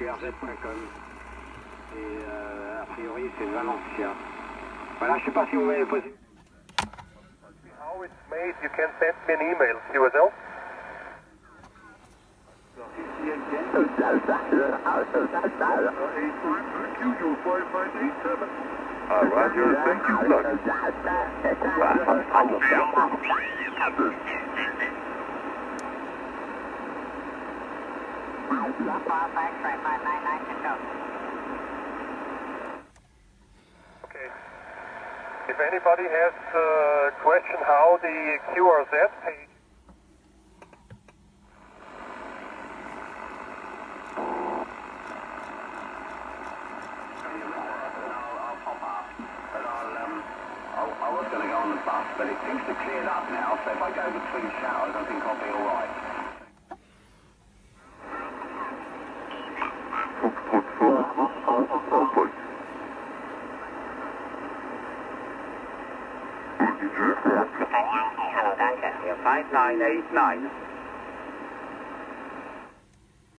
RZ.com. Et a priori, c'est Valencia. Voilà, je sais pas si vous m'avez posé. How it's made, you can send me an email, QSL. Roger, thank you, sir. Okay. If anybody has a question how the QRZ page I was going to go on the bus, but it seems to have cleared up now, so if I go between showers, I think I'll be all right. Hello, Danke, 5989.